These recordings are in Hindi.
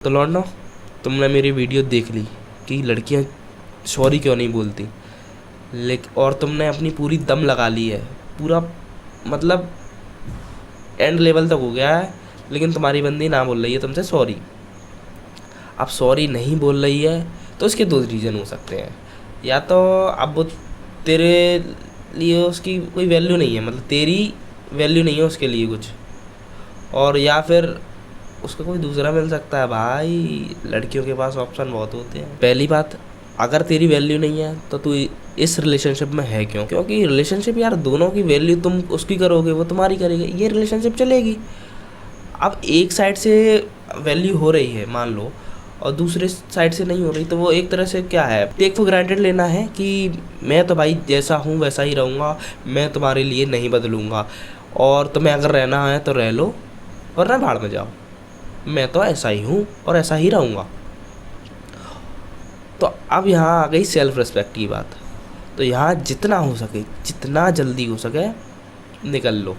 तो लौंडो, तुमने मेरी वीडियो देख ली कि लड़कियां सॉरी क्यों नहीं बोलती, लेकिन और तुमने अपनी पूरी दम लगा ली है, पूरा मतलब एंड लेवल तक हो गया है, लेकिन तुम्हारी बंदी ना बोल रही है तुमसे सॉरी। अब सॉरी नहीं बोल रही है तो इसके दो रीज़न हो सकते हैं। या तो अब वो तेरे लिए उसकी कोई वैल्यू नहीं है, मतलब तेरी वैल्यू नहीं है उसके लिए कुछ, और या फिर उसको कोई दूसरा मिल सकता है। भाई लड़कियों के पास ऑप्शन बहुत होते हैं। पहली बात, अगर तेरी वैल्यू नहीं है तो तू इस रिलेशनशिप में है क्यों? क्योंकि रिलेशनशिप यार दोनों की वैल्यू तुम उसकी करोगे वो तुम्हारी करेगी, ये रिलेशनशिप चलेगी। अब एक साइड से वैल्यू हो रही है मान लो, और दूसरे साइड से नहीं हो रही, तो वो एक तरह से क्या है, टेक फॉर ग्रांटेड लेना है कि मैं तो भाई जैसा हूँ वैसा ही रहूँगा, मैं तुम्हारे लिए नहीं बदलूँगा, और तुम्हें अगर रहना है तो रह लो वरना भाड़ में जाओ, मैं तो ऐसा ही हूँ और ऐसा ही रहूँगा। तो अब यहाँ आ गई सेल्फ रिस्पेक्ट की बात। तो यहाँ जितना हो सके, जितना जल्दी हो सके निकल लो,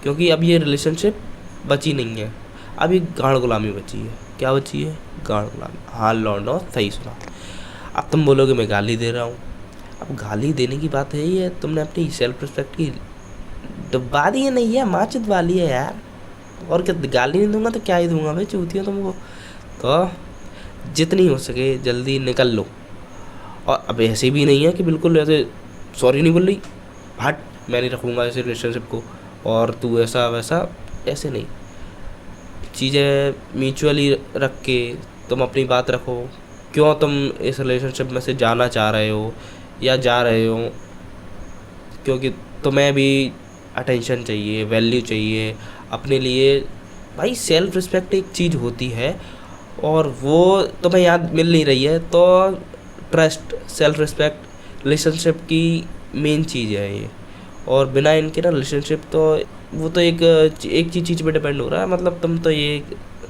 क्योंकि अब ये रिलेशनशिप बची नहीं है, अब ये गाढ़ गुलामी बची है। क्या बची है? गाढ़ गुलामी। हाँ लौंडो, सही सुना। अब तुम बोलोगे मैं गाली दे रहा हूँ। अब गाली देने की बात है, ये तुमने अपनी सेल्फ रिस्पेक्ट की डुबा दी है, नहीं है माचित वाली है यार। और क्या, गाली नहीं दूंगा तो क्या ही दूंगा भाई, चूतिया तुमको। तो जितनी हो सके जल्दी निकल लो। और अब ऐसे भी नहीं है कि बिल्कुल ऐसे सॉरी नहीं बोल रही, हट मैं नहीं रखूँगा ऐसे रिलेशनशिप को और तू ऐसा वैसा, ऐसे नहीं। चीज़ें म्यूचुअली रख के तुम अपनी बात रखो, क्यों तुम इस रिलेशनशिप में से जाना चाह रहे हो या जा रहे हो, क्योंकि तुम्हें भी अटेंशन चाहिए, वैल्यू चाहिए अपने लिए। भाई सेल्फ रिस्पेक्ट एक चीज़ होती है और वो तुम्हें याद मिल नहीं रही है, तो ट्रस्ट, सेल्फ रिस्पेक्ट रिलेशनशिप की मेन चीज़ है ये। और बिना इनके ना रिलेशनशिप तो वो तो एक चीज़ पे डिपेंड हो रहा है, मतलब तुम तो ये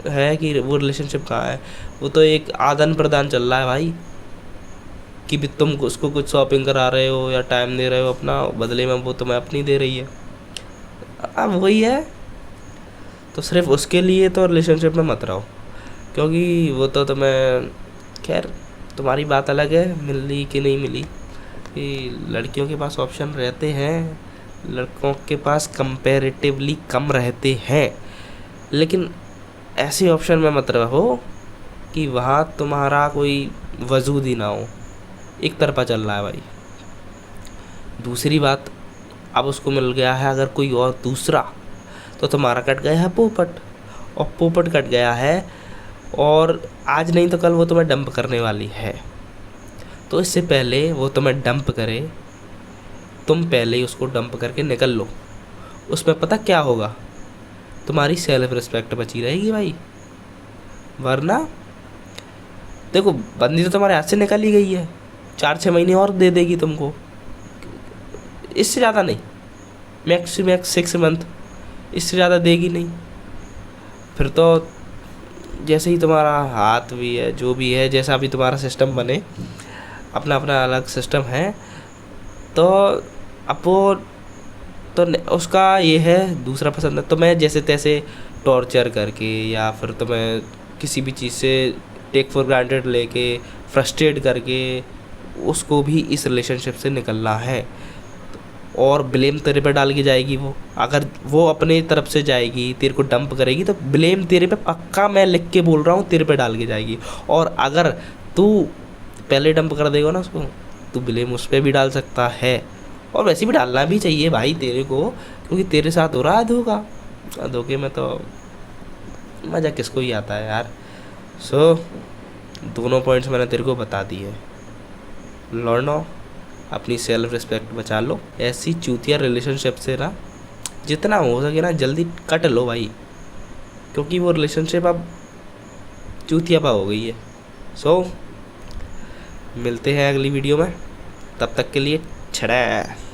है कि वो रिलेशनशिप कहाँ है, वो तो एक आदान प्रदान चल रहा है भाई, कि भी तुम उसको कुछ शॉपिंग करा रहे हो या टाइम दे रहे हो अपना, बदले में वो तुम्हें अपनी दे रही है। अब वही है, तो सिर्फ उसके लिए तो रिलेशनशिप में मत रहो, क्योंकि वो तो तुम्हें, खैर तुम्हारी बात अलग है मिली कि नहीं मिली, कि लड़कियों के पास ऑप्शन रहते हैं, लड़कों के पास कंपैरेटिवली कम रहते हैं, लेकिन ऐसे ऑप्शन में मत रहो कि वहाँ तुम्हारा कोई वजूद ही ना हो, एक तरफा चल रहा है भाई। दूसरी बात, अब उसको मिल गया है अगर कोई और दूसरा, तो तुम्हारा कट गया है पोपट, और पोपट कट गया है, और आज नहीं तो कल वो तुम्हें डंप करने वाली है। तो इससे पहले वो तुम्हें डंप करे, तुम पहले ही उसको डंप करके निकल लो। उसमें पता क्या होगा, तुम्हारी सेल्फ रिस्पेक्ट बची रहेगी भाई। वरना देखो, बंदी तो तुम्हारे हाथ से निकल ही गई है, 4-6 महीने और दे देगी तुमको, इससे ज़्यादा नहीं, मैक्स टू मैक्स 6 मंथ, इससे ज़्यादा देगी नहीं। फिर तो जैसे ही तुम्हारा हाथ भी है, जो भी है, जैसा भी तुम्हारा सिस्टम बने, अपना अपना अलग सिस्टम है, तो अब वो तो उसका ये है दूसरा पसंद है, तो मैं जैसे तैसे टॉर्चर करके या फिर तुम्हें किसी भी चीज़ से टेक फॉर ग्रांटेड लेके फ्रस्ट्रेट करके उसको भी इस रिलेशनशिप से निकलना है। और ब्लेम तेरे पे डाल के जाएगी वो, अगर वो अपने तरफ से जाएगी तेरे को डंप करेगी तो ब्लेम तेरे पे पक्का, मैं लिख के बोल रहा हूँ, तेरे पे डाल के जाएगी। और अगर तू पहले डंप कर देगा ना उसको, तो ब्लेम उस पर भी डाल सकता है, और वैसे भी डालना भी चाहिए भाई तेरे को, क्योंकि तेरे साथ हो रहा है धोखा। धोखे में तो मज़ा किसको ही आता है यार। सो दोनों पॉइंट्स मैंने तेरे को बता दिए। लौंडो, अपनी सेल्फ रिस्पेक्ट बचा लो, ऐसी चूतिया रिलेशनशिप से ना जितना हो सके ना जल्दी कट लो भाई, क्योंकि वो रिलेशनशिप अब चूतियापा हो गई है। सो मिलते हैं अगली वीडियो में, तब तक के लिए छड़ा।